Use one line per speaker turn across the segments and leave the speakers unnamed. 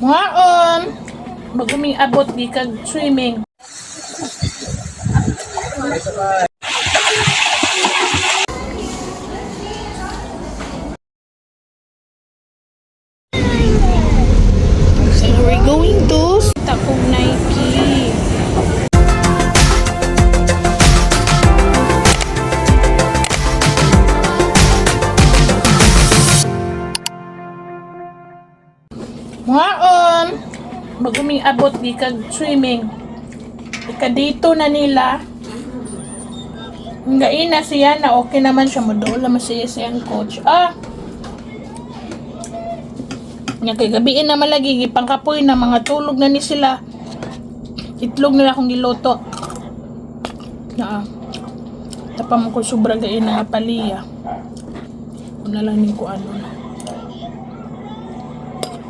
Ngaon, maguming abot di kag swimming. So we're going to Takog Nike. Ngaon, maguming abot di kag swimming. Ika dito na nila. Ngayon na siya na okay naman siya mo doon naman siya siyang coach. Nga kay gabiin na malagi pangkapoy na mga tulog na ni sila. Itlog nila akong giluto. Tapang ko sobra gain na paliya. Una lang ning ko ano na.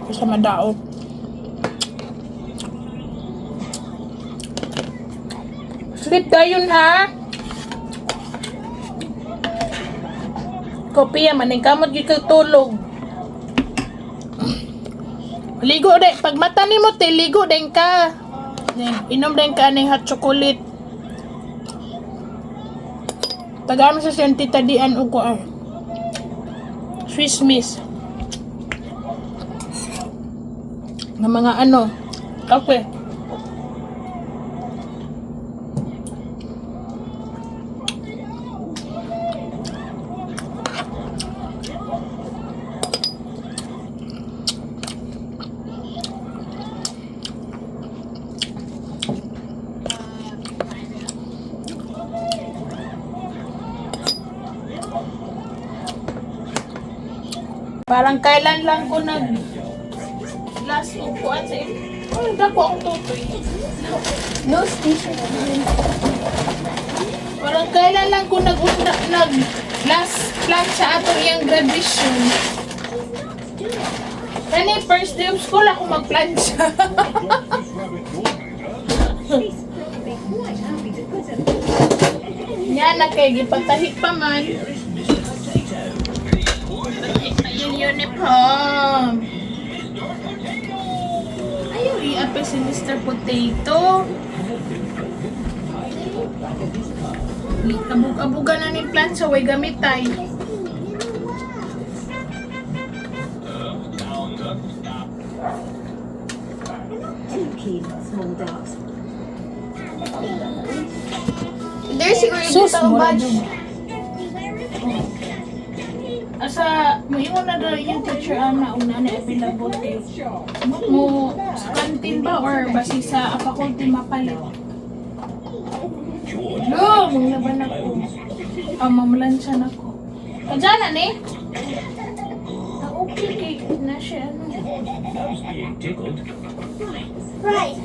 Kasi madaot. Sleep dayon ha. Kopiya man kamot gyud kag tulog. Ligo de pag mata nimo te ligo den ka. Inom den ka ning hot chocolate. Tagam sa sentitadian og ko Swiss Miss. Ng mga ano. Okay. Parang kailan lang ko last upuan sa dako ang tutoy.
No station.
Parang kailan lang ko last plan sa atong iyang graduation. Kani first day of school ako mag-plan siya. Yan na kay gipatahi pa man. Yung uniform. Ayaw i-apel si Mr. Potato. Abug-abuga na ni plan sa way gamitay.
There's siguro yung
Sus,
tao
mura
badge.
dun. Asa, moingon na daw yung teacher ana una na available kay mo sa kantin ba or basi sa faculty mapalit. No, mong laban ako. Mamulansya na ko. Kadyan na ni? Okay kay na siya ano.
Right.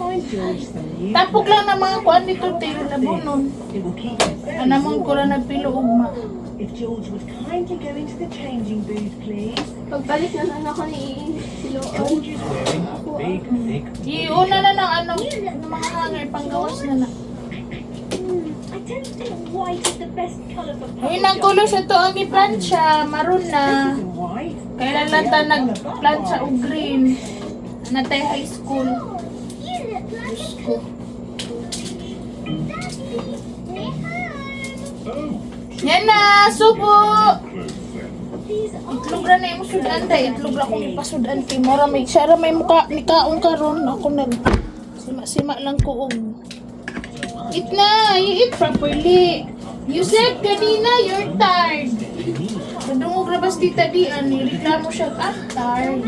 Tapok lang na mga kuan dito tayo labunon. Anamon ko lang nagpilo ugma.
If George would kindly go into the changing booth, please.
Pagbalik na ako ni Silo.
George is wearing big, thick.
Iuna na ng ano, ng mga hanger, panggawas na na.
I don't think white is the best colour for
Ayun ang color sa to ang i-plancha, maroon na.
white.
Kailan lang ta nag-plancha o green. Natay high school. Diyos ko. Yan na, subo! Itlog ra na yung sudan tayo. Itlog ra kong ipasudan kay Mora. Siya ra may mukha ni kaong karon. Ako sima lang ko. Eat na! You eat properly. You said kanina you're tired. Nadungog labas tita dian. Nireklamo siya. Tired.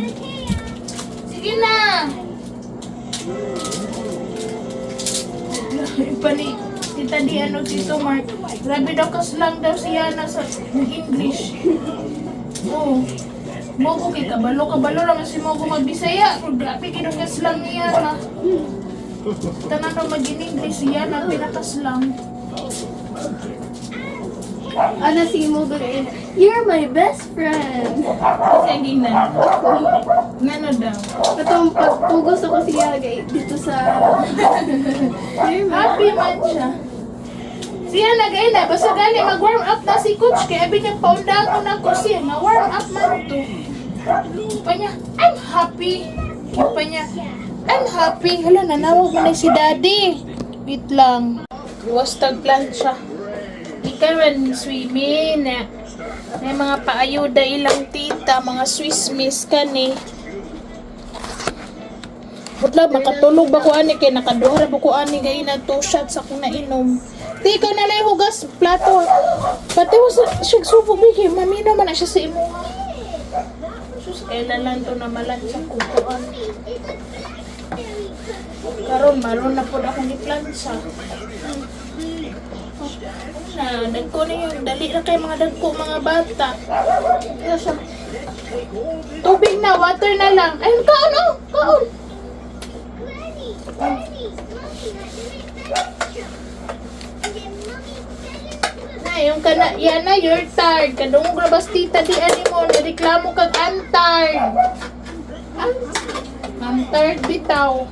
Sige na! Ipani. Tita dian o Tito Mark. Grabe daw kaslang daw siya na sa English. Oo. Mogo kay kabalo lang si Mogo magbisaya. Grabe kinukaslang niya na. Tanan daw mag-English siya na pinakaslang.
Ano si mo rin? You're my best friend.
Kasi ginan. Ngano daw?
Katong pagpugos ako siya dito sa...
Happy man siya. Siya nagay na, basta gani mag-warm up na si coach kaya abi niya paundahan ko na ko siya, na warm up man to. Pa niya, I'm happy. Yung pa niya, I'm happy. Hala, nanawag mo na si daddy. Wait lang. Iwas tagplan siya. Ikaw man swimming na. May mga paayuda ilang tita, mga Swiss miss ka ni. Butla, makatulog ba ko ani kay nakaduhara ba ko ani gay na 2 shots akong nainom. Di ikaw na lang hugas plato. Pati mo siya subo bigay, mamino man na siya sa imo. Sus, kailan lang to na malan sa kukuan. Karon maron na po akong iplansa. Na, dagko na yung dali na kay mga dagko mga bata. Tubig na, water na lang. Ayun, kaon oh, kaon. Na, yung kana, yan na, you're tired. Kadung grabas tita di ani mo, nireklamo kag I'm tired. I'm tired bitaw.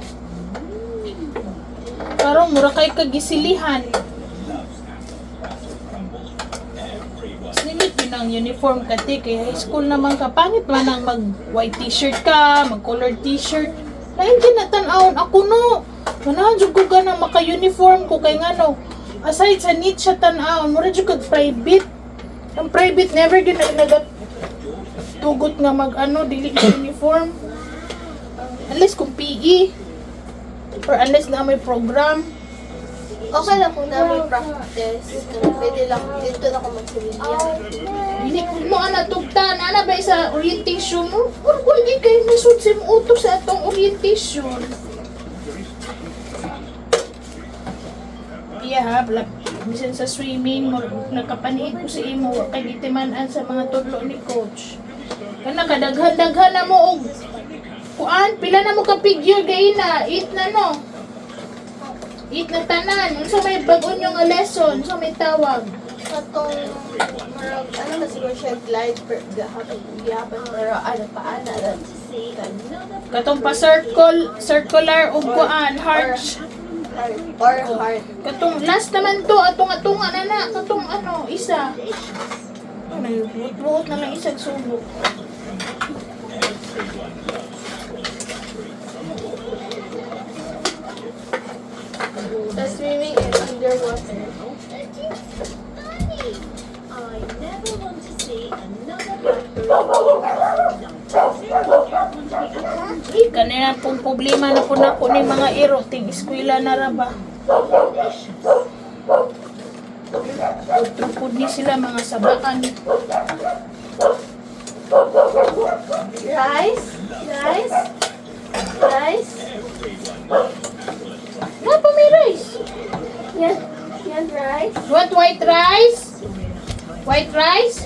Karon mura kay kagisilihan. Sinimit yun ang uniform kati kay high school naman ka. Pangit man ang mag white t-shirt ka, mag colored t-shirt. Dahil ginatan-aon ako no. Manahan jud ko ganang maka-uniform ko kay ngano. Aside sa neat siya tan-aon, mura jud kag private. Ang private never gyud nagat tugot nga mag ano dili ka uniform. Unless kung PE or unless na may program.
Okay lang kung na may practice. Pwede lang dito na ako magsimilya.
Hindi mo ana tugtan, ana ba sa orientation mo? Or kung di kayo nasud sa utos sa atong orientation. Iya ha, bisan sa swimming mo nakapaniid ko sa imo kay gitiman-an sa mga tudlo ni coach. Kana kadaghan-daghan na mo og kuan pila na mo ka figure gayna, 8 na no. 8 na tanan, unsa may bag-on yung lesson, unsa may tawag.
Katong, marag, ano na siguro siya, glide, gahapon, pero ano pa, ano,
Katong pa circular ug kuan, heart.
or heart.
Katong last naman to, atong na katong ano, isa. Ano, buhot na lang isang subo.
The swimming is underwater.
I never want to see another blackberry.
Kanina pong problema na po na ni mga iro, ting eskwela na raba. Trupod ni sila mga sabaan.
Rice? Rice? Rice?
Nga pa may rice.
Yan. Yan, rice?
You want white rice? White rice?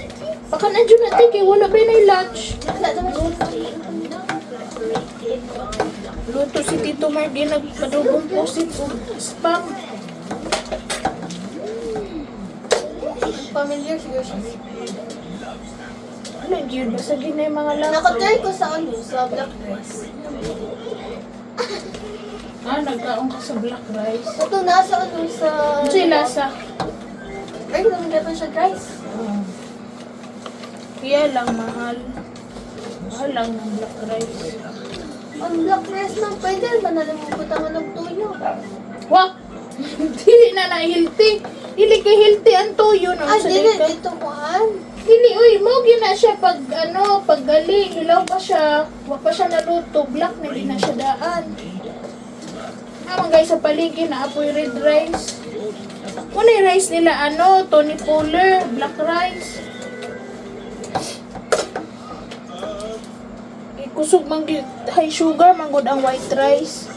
Baka nandiyo natin kay wala ba na lunch.
Wala naman siya.
Luto si Tito Margie nagpadugong pusit o spam.
Familiar siguro siya.
Ano yun? Basta din na yung mga lang.
Nakatry ko sa ano, sa black rice.
Nagkaon ka sa black rice.
Ito nasa ano, sa...
Ano siya lasa?
Ay, naman gano'n siya rice.
Kaya lang mahal. Mahal lang ng black rice.
Ang black rice lang, pwede naman nalimutan nga ng tuyo.
Wah! Dili na na-healthy. Dili ka healthy ang tuyo. No?
Ah,
Sa
dili,
ka.
ito kuhan.
Dili, uy, mo na siya pag pag galing. Hilaw pa siya. Wa pa siya naluto. Black na di na siya daan. Mga guys, sa paligid na apoy red rice. Muna yung rice nila, Tony Polar, black rice. Kusog man high sugar, manggod ang white rice.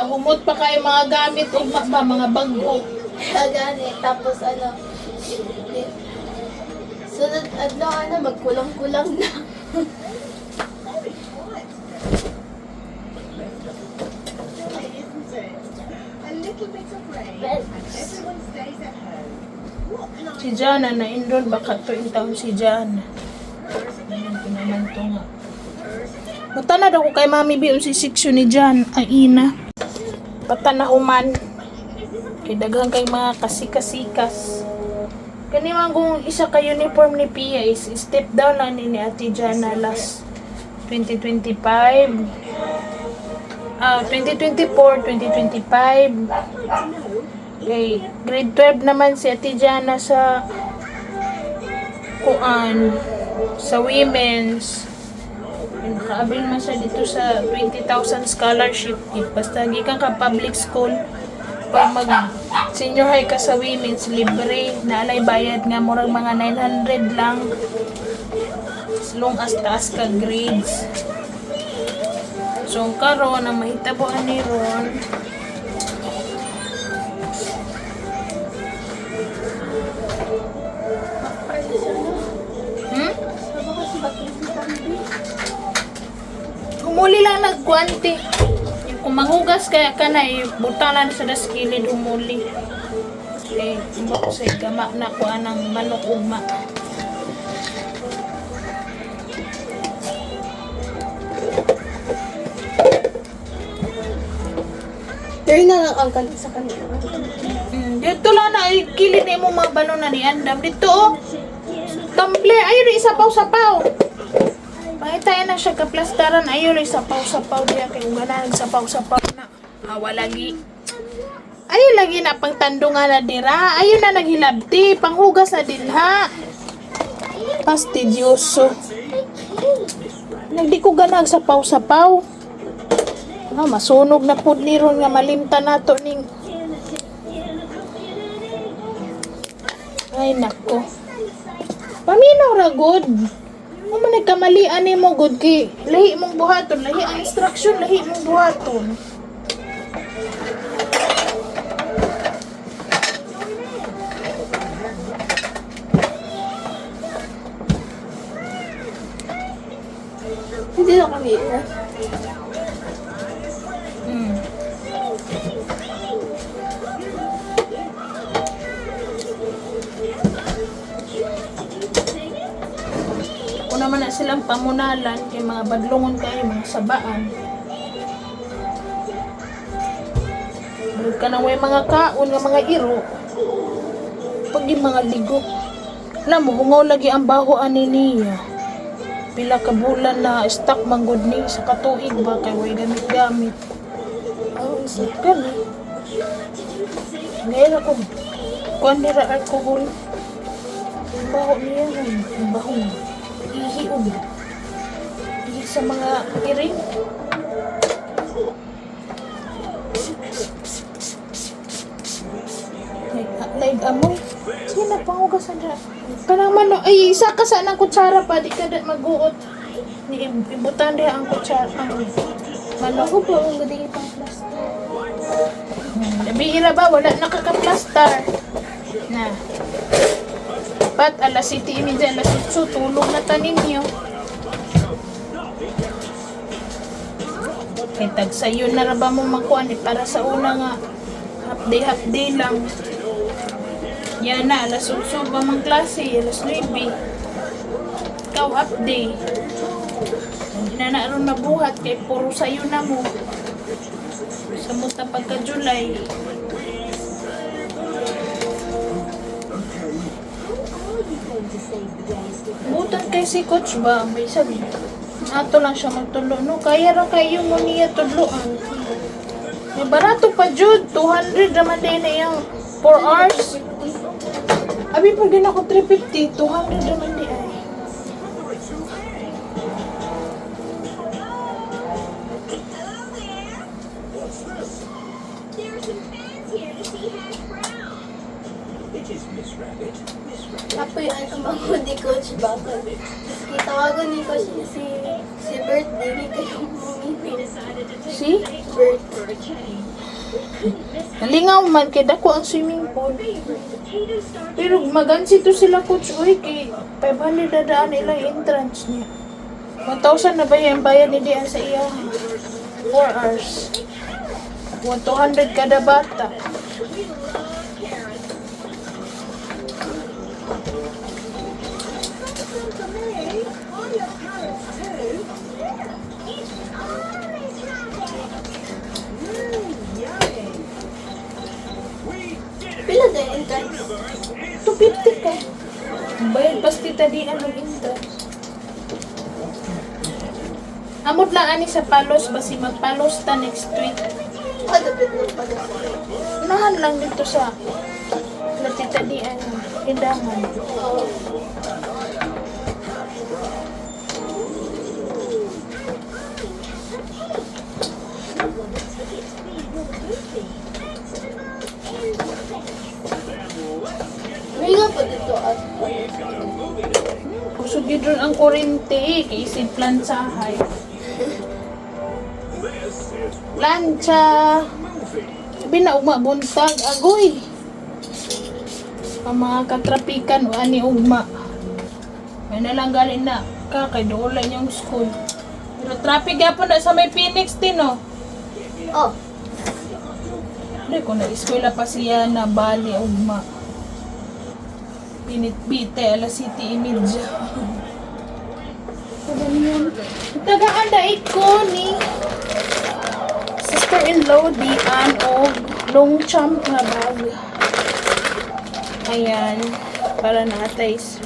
Humot pa kayo mga gamit o mga bago.
Gani, tapos ano, sunod adlaw ano, magkulang-kulang na.
Si Jana na-enroll baka to in town si Jana. Ayan ko naman to nga. Matanad ako kay Mami B si section ni Jan, ang ina. Patanahuman. Kay daghang kay mga kasikasikas. Kani magong isa ka uniform ni Pia is step down na ni Ate Jana last 2025. 2024, 2025. Okay, grade 12 naman si Ate Jana sa sa women's. Nakaabil man siya dito sa 20,000 scholarship. Basta gikan ka public school, pag mag senior high ka sa women's, libre, naalay bayad nga murag mga 900 lang as long as taas ka grades. So karon ang mahitabuan ni Ron, humuli lang nagkuanti. Kung manghugas kaya ka na, butang lang sa daskilid, humuli. Okay, sa gama na ko anang manok ugma.
Turn na lang ang kalit sa kanila.
Dito lang na, kilid na mo mga balon na ni Andam. Dito oh, tumbler, ayun isapaw-sapaw. Pangitayan na siya kaplastaran, ayun isapaw-sapaw diya. Kaya kung gana nagsapaw-sapaw na, awa lagi. Ayun lagi na pangtandungan na dira. Ayun na naghilabti, panghugas na din ha. Fastidioso. Nagdi ko gana nagsapaw-sapaw. Masunog na po ni Ron nga malimta na to ning. Ay nako. Paminaw ra good. Mo man nagkamalian nimo good kay lahi mong buhaton, lahi ang instruction, lahi mong buhaton.
Hindi na kami.
Kung naman na silang pamunalan, kay mga badlongon kayo, mga sabaan. Balik ka na may mga kaon, nga mga iro. Pag yung mga ligo. Alam mo, hungaw lagi ang baho ani niya. Pila ka bulan na stock manggod ni sa katuig ba, kay way gamit-gamit. Oh, isip ka na. Ngayon ako, kuhan nila alcohol. Ang baho niya, ang baho niya. Ihiog. Ihi sa mga iring. Laig amoy. Sige na, pangugasan dyan. Kanang mano, ay isa ka sa ng kutsara pa, di ka mag-uot. Ibutan diha ang kutsara. Mano ko po, ang galing pang plaster. Nabihira ba? Wala nakaka-plaster. Na. Pat, alas 7:30, alas 8, tulog na tanin niyo. Kay tag sayo na ra ba mo makuan para sa una nga half day lang. Yan na, alas 8 ba mang klase, alas 9. Ikaw half day. Hindi na ron nabuhat kay puro sayo na mo. Sa muta pagka July. Butan kay si coach ba? May sabi. Ato lang siya magtulo. No, kaya ra kayo mo niya tudloan. May barato pa jud. 200 naman din na yung 4 hours. Abi pag din ako 350, 200 naman di ay.
Apoy ang kamamo ni Coach Bakal. Kitawagan ni Coach si Bert, hindi kayo bumipin.
Si?
Bert.
Nalingaw man kay dako ang swimming pool. Pero magansi to sila coach oy kay 500 dadaan ilang entrance niya. 1,000 na ba yung bayad ni diyan sa iya? 4 hours. 1,200 kada bata.
Pila din entrance?
250 ka. titadian ng inta. Amot lang ani sa palos, basi magpalos ta next week.
Dapat lang pala.
Unahan lang dito sa natitadian ng hindangan.
May nga po dito at
Kusog yun ron ang kurente kay isip plansahay. Plancha! Sabi na ugma buntag, agoy! Ang mga katrapikan o ani ugma. May nalang galing na kay doon yung school. Pero traffic gapon na sa may Phoenix din oh.
oh,
Hindi ko na eskwela pa siya na bali ugma. Pinitbite, alas City Image. Tagaan da ko ni sister-in-law Dian o long champ na bag. Ayan, para natais.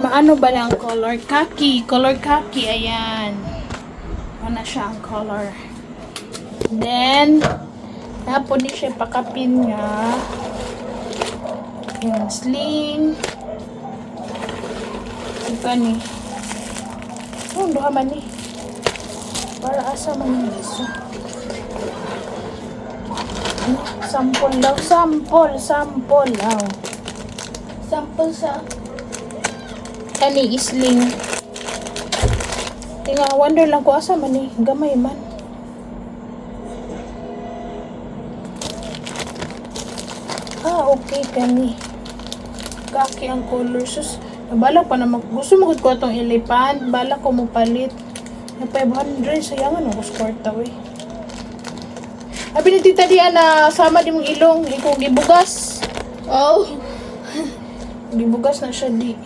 Maano ba lang color? Khaki, color khaki, ayan. Ano siya ang color. Then, tapon din siya pakapin nga. Yung sling. Ika ni. Oh, duha man ni. Para asa man yung isa. Sample daw. Sample. Sample. Oh.
sample sa
Kani sling. Tinga, wonder lang ko asa man ni. Gamay man. Okay kani. Kaki ang color. Sus, bala pa na gusto mo ko itong elephant. Bala ko mo palit. Na 500. Sayangan ako skorta we. Abi ni tita diyan na sama di mong ilong. Ikaw gibugas.
oh,
Gibugas na siya di.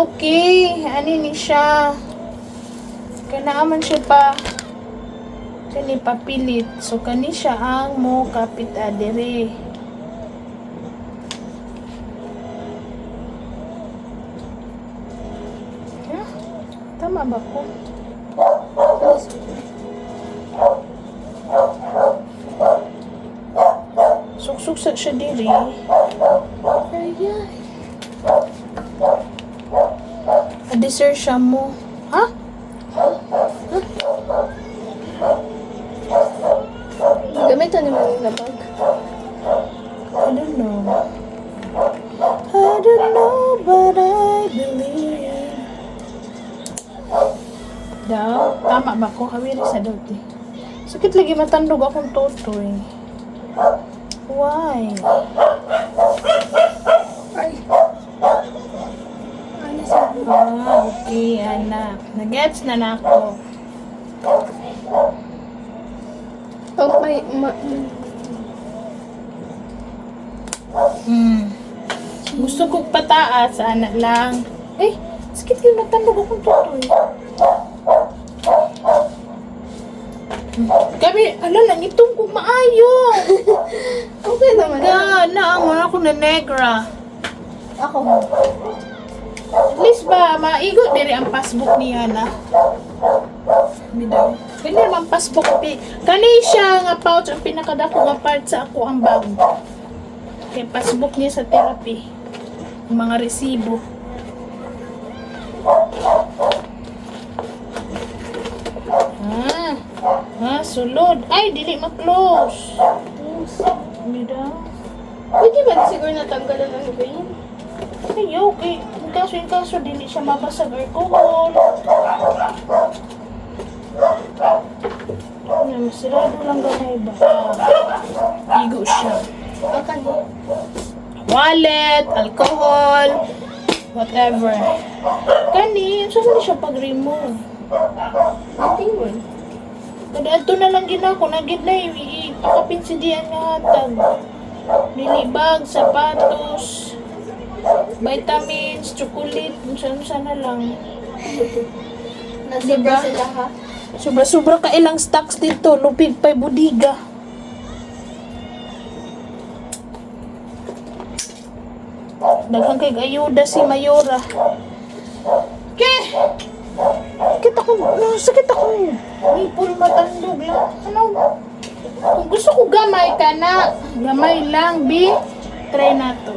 Okay. Ani ni siya. Kanaaman siya pa. Kani papilit. So, kani siya ang mo kapit adere. Tama ba ko? Suksuk sa siya diri.
ayan.
Adisir siya mo. Ha?
Gamitan ni mo na bag.
I don't know. I don't know, but I believe. Daw, tama ba ko? Kawiri sa daw ti. Sakit lagi matandog akong totoy. Why?
Ay. Ano sa
Okay, anak. Nagets na na ako.
oh, may
Gusto ko pataas, anak lang. Sakit yung natandog akong totoy. Kami, lang, itong kong maayo.
okay naman.
Naamon ako na negra.
Ako.
At least ba, maigo diri ang passbook niya na. Bidaw. Kani naman passbook. Kani siya nga pouch ang pinakadako nga part sa ako ang bag. Kay passbook niya sa therapy. Ang mga resibo. Sulod. Ay, dili ma-close. Bidaw.
Pwede ba siguro natanggalan ng vein?
Ay, okay. Yung kaso, dili siya mabasag alcohol. Masirado lang ganay ba? Igo siya.
Akan.
Wallet, alcohol, whatever. Kani, saan siya pag-remove?
Ating mo.
Kada ato na lang gina ko, nagid na ipakapin si Dian nga hatag. Nilibag, sapatos, vitamins, chocolate, saan na lang.
Nasibra sila ha.
Sobra-sobra ka ilang stocks dito, lupig pa'y budiga. Daghang kay ayuda si Mayora. Okay. Sakit ako. Nipol matandog lang. Ano? Kung gusto ko gamay ka na. Gamay lang, B. Try na to.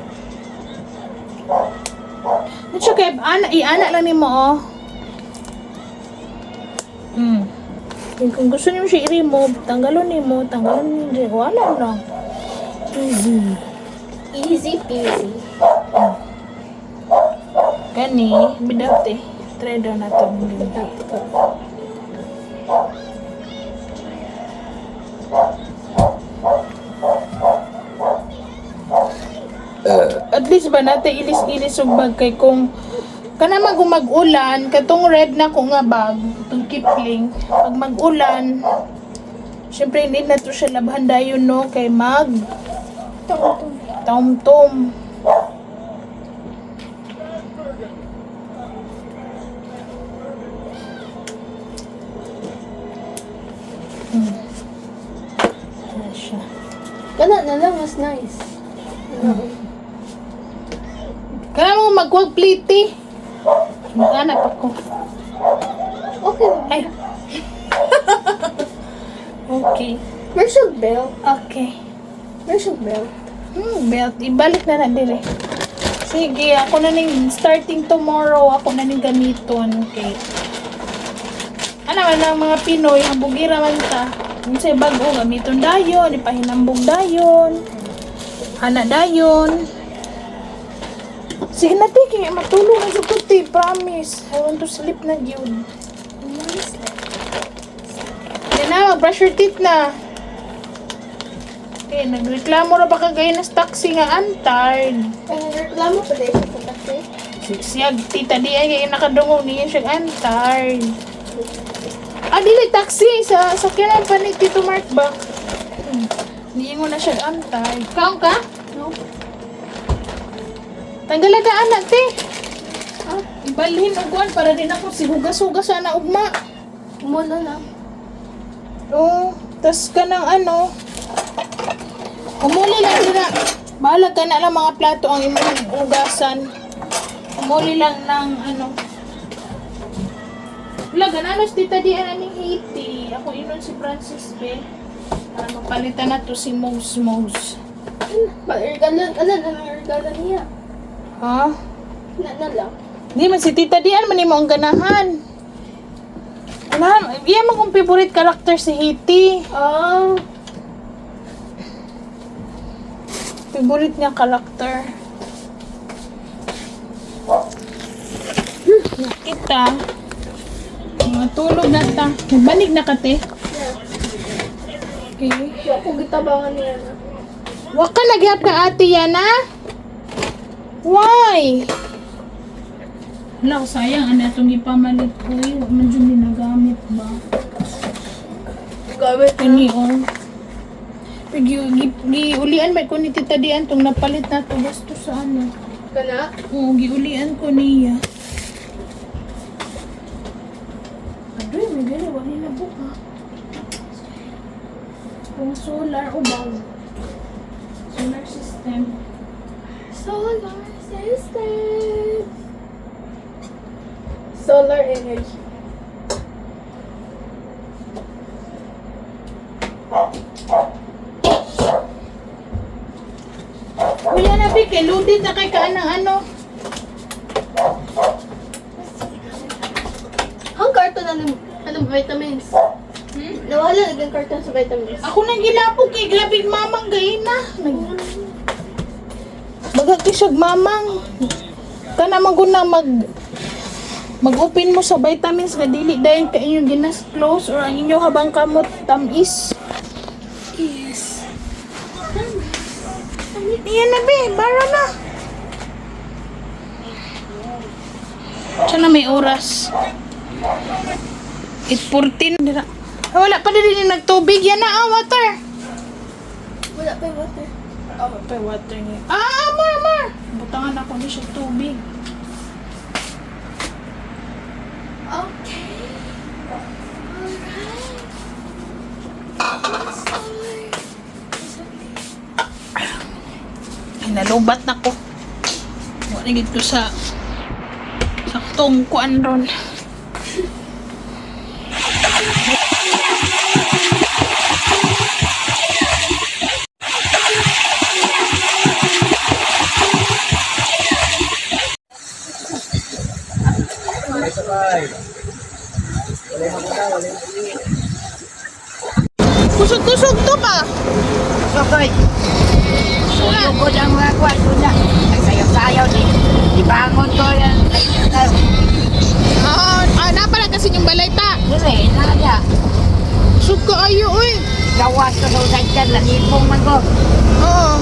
It's okay. I-ana lang ni mo, oh. Kung gusto niyo siya i-remove, tanggalon niyo. Wala lang. Easy.
Easy peasy.
Gani, bidate. Try daw na to. At least ba natin ilis-ilis og bag kay kung kana mag-ulan katong red na ko nga bag itong Kipling pag mag-ulan syempre need na to siya labhan dayon no kay mag tom-tom. Ayan siya.
Kana na lang, mas nice.
Kaya mo magwag pliti. Mag-anak ako.
Okay lang.
Ay. Okay.
Where's your belt?
Okay.
Where's your belt?
Belt. Ibalik na din eh. Sige, ako na ning starting tomorrow, ako na ning gamiton. Okay. Ano man ang mga Pinoy, ang bugira man ta. Kung sa'y bago, gamiton dayon, ipahinambog dayon. Hana dayon. Sige na, tiki. Matulog na sa puti. Promise. I want to sleep na, yun. Yan na, mag-brush your teeth na. Okay, nagreklamo na baka kayo na taxi nga. I'm tired.
Reklamo pa din siya sa taxi.
Siyag, tita di ay kayo nakadungog niya siya. I'm tired. Dili taxi. Sa sakyanan pa ni Tito Mark ba? Hindi mo na siya. I'm tired. Kaon ka?
No.
Tanggalan ka anak, te. Ibalhin og kuan para din ako si hugas-hugas sana ugma.
Mula lang.
Oh, tas ka ng ano. Umuli lang sila. Bahala ka na lang mga plato ang imong hugasan. Umuli lang ng ano. Wala, gananos tita di ning Haiti. Ako inon si Francis Be. Para mapalitan na to si Mose.
Regalo niya.
Ha?
Na lang.
Di man si tita di man mo ang ganahan. Iya mo kong favorite character si Haiti.
Oh.
Favorite niya character. Nakita. Mga tulog na ta. Nagbanig na ka, te.
Yeah.
Okay.
Ako gitabangan niya na.
Wag ka nagyap ka ate yan, ha? Why? Wala, sayang. Ano itong ipamalit ko eh. Huwag man dyan ginagamit ba?
Gamit na.
Kani, oh. Giulian may ko ni Tita Dian itong napalit na ito. Gusto sa ano.
Kana?
Oo, giulian ko niya. Adoy, may gala. Wali na buka. Kung solar o bang. Solar system.
Solar system. Solar energy.
Kuya na, Vic, loaded na kay kaanang ano.
Ang karton ng vitamins. Nawala naging karton sa vitamins.
Ako nang gilapog kay grabing mamang gayin na. Magagkisag mamang. Ka naman ko na mag-open mo sa vitamins nga dili dahil ka inyong ginas-close or ang inyo habang kamot tamis.
Yes.
Iyan na, be. Bara na. Sana may oras. 8:14. Dira. Wala pa din yung nagtubig. Yan na, water.
Wala pa yung water.
Oh, pa water niya. Amar. Butangan ako ni siya tubig.
Okay.
Ay, nalubat na ko. nagid ko sa saktong kuan ron. Kusog-kusog to pa.
Sokoy. Suyo ko ng mga kwarto na. Nagsayaw-sayaw di. Ibangon ko yan.
Napala kasi yung balay ta.
Dire, nada.
Kusog ka ayo, uy.
Gawas ko daw sa dyan. Nanipong man ko.
Oo.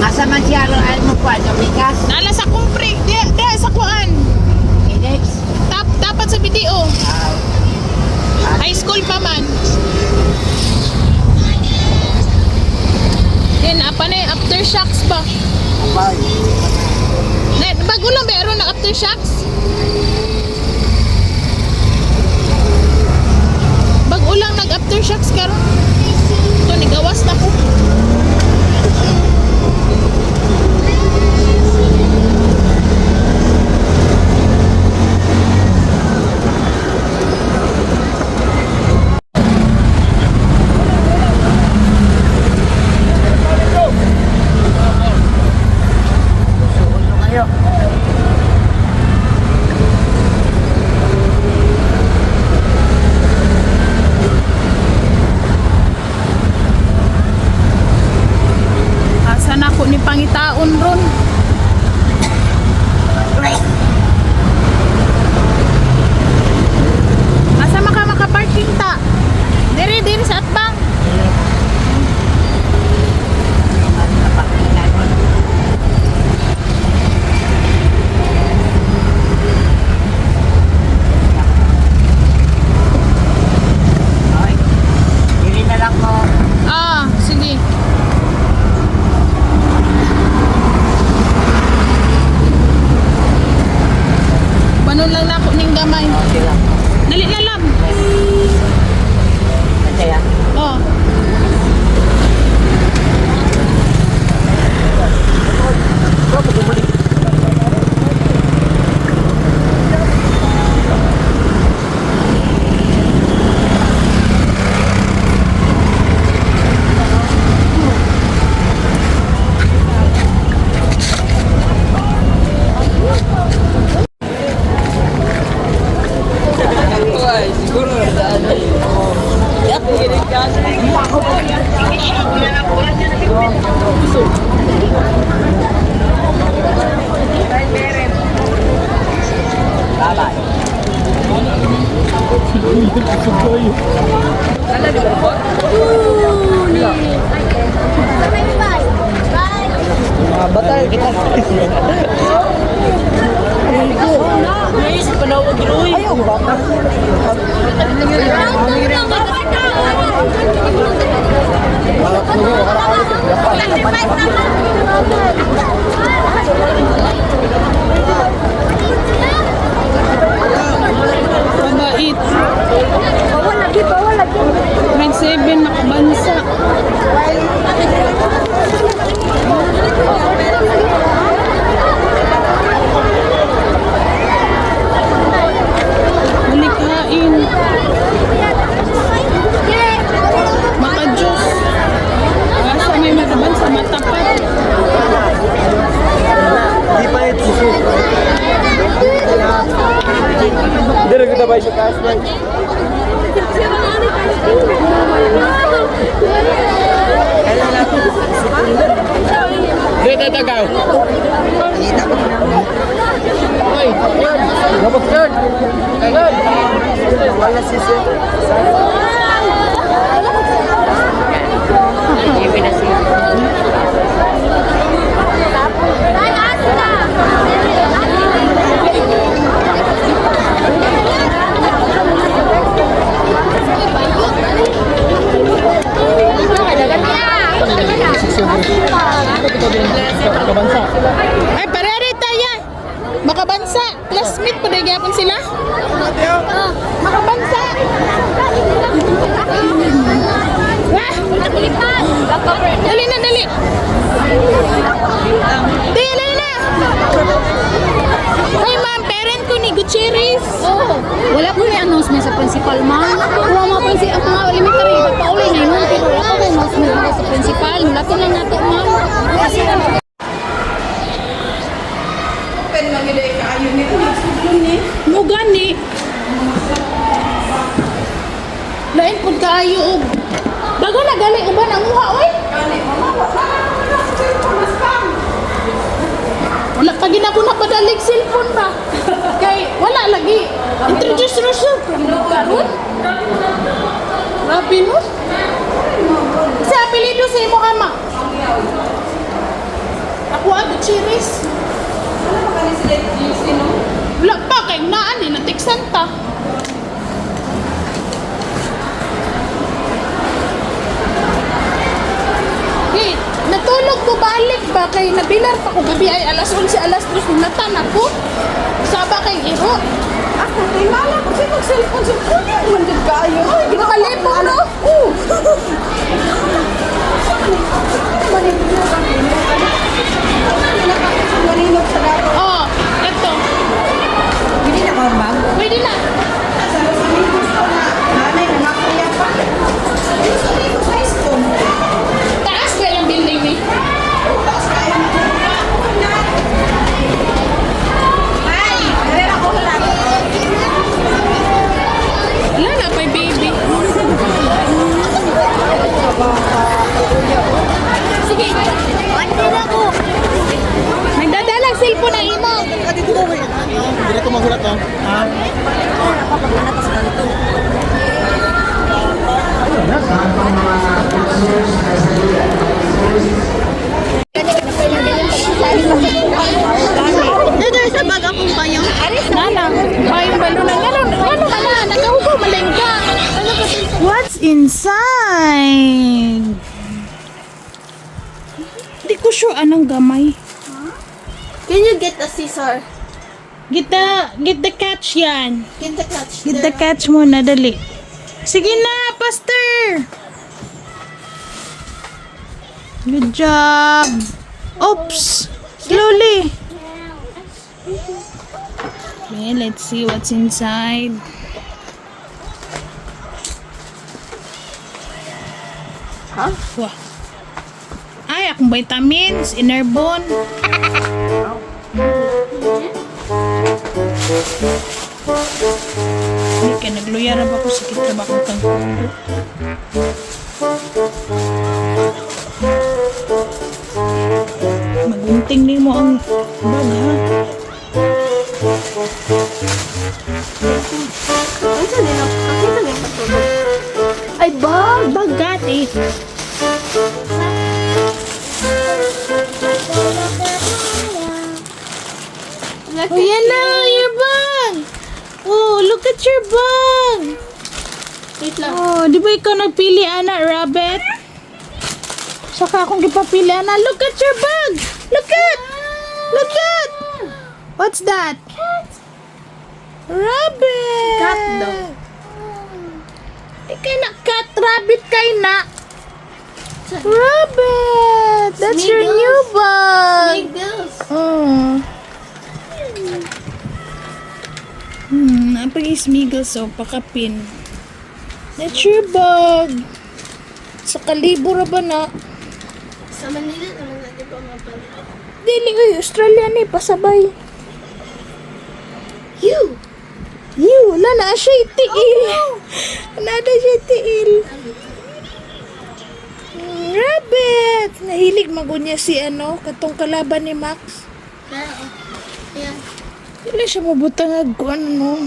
Asa man siya rin mo kwarto. Bigas.
Nala sa kumpre. Di sa kuan.
Inex.
Dapat sa video. High school pa man. Then, apa na yung aftershocks ba? Bago lang meron ng aftershocks? Bago lang nag-aftershocks karon. Ito, nigawas na po. Asa na ako ni pangitaon ron. Asa makaparking ta? Diri sa atbang.
Dili na lang ko.
Sige. Banon lang na ako ning gamay.
Okay lang.
Dali na lang.
Kaya.
Oh.
Batal kita. Yes, panawag roy. Ayaw ba?
Mabait. Grade 7 nakabansa. Malikhain. Maka-Diyos. Asa may makabansa matapat.
Di pa ito susu. Dire kita ba sa taas niyan? Dire tagaw. Hoy, dapat third. Third. Wala si sir. Kabansa.
Ay, parere tayo. Makabansa. Classmate pa rin yapon sila. Makabansa. baliktad. Dali na, dali. Dali na. Hi ma'am, parent ko ni Gutierrez.
Oh, wala ko may announcement sa principal, ma'am. Wala mga principal, ako nga elementary, pauli na yun, pero wala ko may announcement sa principal. Wala ko lang nato, ma'am. Kasi
Mo gani. Lain pud kaayo og bago na gali uban ang uha oy. Wala pa ginako na padalig cellphone ba? Kay wala lagi. Introduce yourself. Karon? Grabe no? Sa apelido sa imo ama. Ako ang Gutierrez. Wala pa kay naan ni natiksan ta. Hey, natulog ko balik ba kay nabilar pa ko gabi ay alas 11 alas 3 hinatan ako. Saba kay iro.
Ako, tingala ko siya mag-cellphone sa kuya. Mandad kayo. Ay,
Nakalipo no?
Maninog sa dato.
Oh, eto.
Hindi na ba, ma'am?
Pwede na.
Sa Los Amigos ko na. Nanay, namakuya pa. Los Amigos High School.
Taas ba yung building ni?
Tapos kayo na. Ay, kaya ako lang.
Wala na pa baby. Sige. Nagdadalang cellphone na imo.
Hindi ko magulat to.
Dito sa bag akong banyo.
Nana, mayong balon na gano'n. Ano ka na? Nagkahubo, malengka. What's inside? Di ko sure anong gamay.
Can you get a scissor?
Get the catch yan.
Get the catch.
Get the catch muna, dali. Sige na, Pastor. Good job. Oops. Slowly. Okay, let's see what's inside.
Huh?
Wah. Ay, akong vitamins, Enerbon. Hindi ka nagluyar ba ko sakit ka ba kung kang magunting ni mo ang bag ha.
Ano din ako? Nakita din patulog.
Ay bag, bagat eh. Oh yan na, your bag. Oh, look at your bag.
Wait lang.
Oh, di ba ikaw nagpili, anak, rabbit? Saka akong gipapili, anak. Look at your bag! Look at! Look at! What's that? Rabbit!
Cat daw.
Di kay na cat, rabbit kay na. Rabbit! That's your
Sniggles.
new bag!
Sniggles.
Oh. Napag-ismigos, oh, pakapin. That's your bag. Sa kalibo ra ba na?
Sa Manila naman na di ba mapalit?
Dili ko Australia ni pasabay.
You!
Wala na siya tiil. Wala na siya tiil. Rabbit! Nahilig magunya si ano, katong kalaban ni Max.
Pero, yan.
Wala siya mabutang ko ano.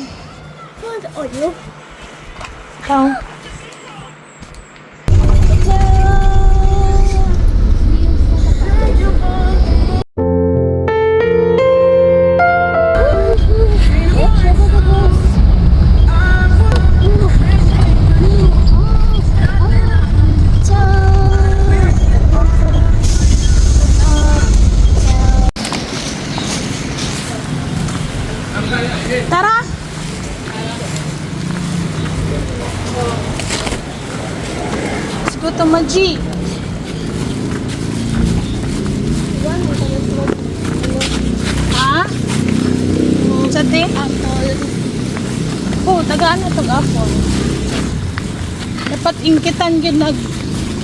Oh, you?
How? Tara! Let's go to Maji. itong apple. Dapat ingkitan yun nag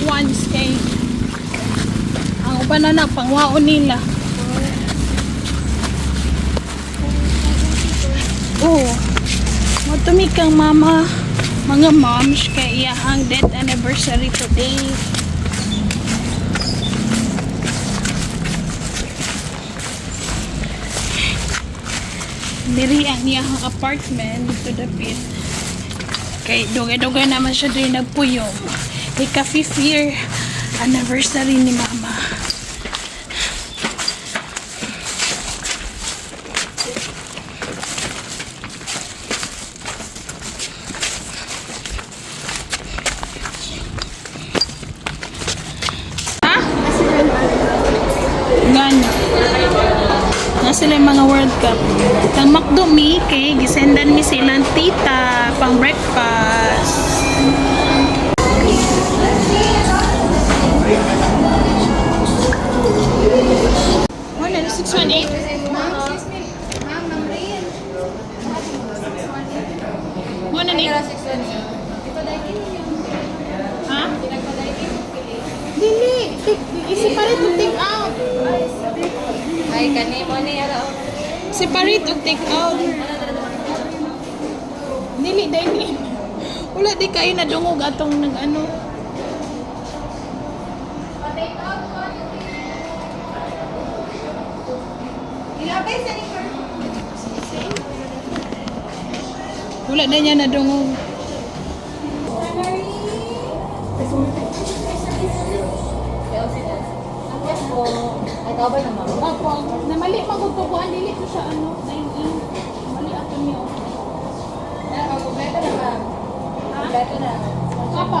once kay ang uban na pangwaon nila. Oh, matumi kang mama, mga moms kay iyahang death anniversary today. Diri ang iyahang apartment dito dapit. Kay dugay-dugay naman siya diri nagpuyom. Ika 5th year anniversary ni mama. Ha? Gano? Na sila yung mga World Cup. Tang McDo mi kay gisendan mi silang tita pang breakfast. Wala na 618. Wala na ha? Dili, separate to take out.
Ay, kani mo ni ara.
Separate to take out. Dili dili. Wala di kayo na dungog atong nag ano. Wala na niya na dungog.
Ikaw ba naman?
Ako, namali magutukuan dili ko siya ano, 19. Mali ato niyo.
Beto na ba? Beto na.
Apa?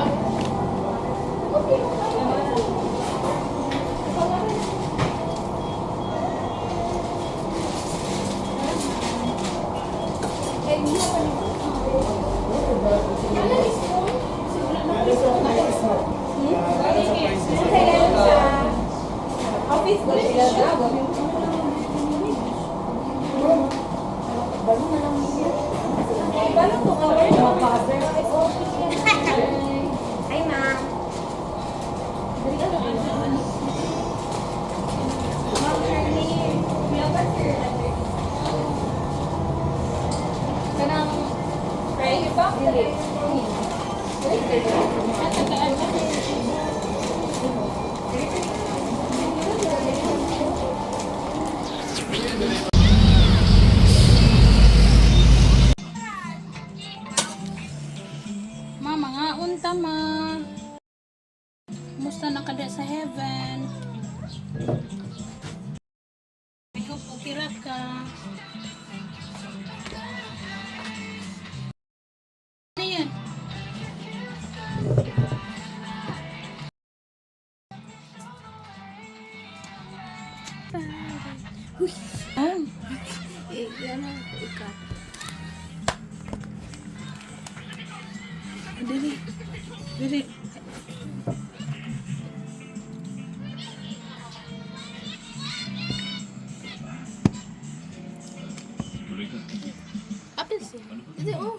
Hi, ma'am. Kanang fry pa?
Mama nga unta ma. Musta na kada sa heaven? I hope okay ra ka. Ano yan? Ah. Dili. Dili. Apil siya. Dili, oh.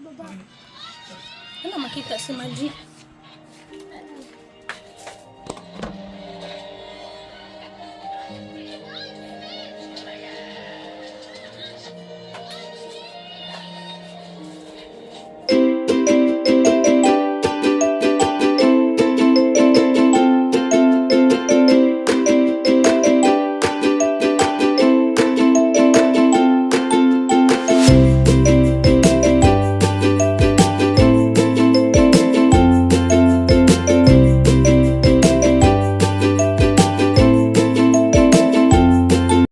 Baba. Ano makita si Maji?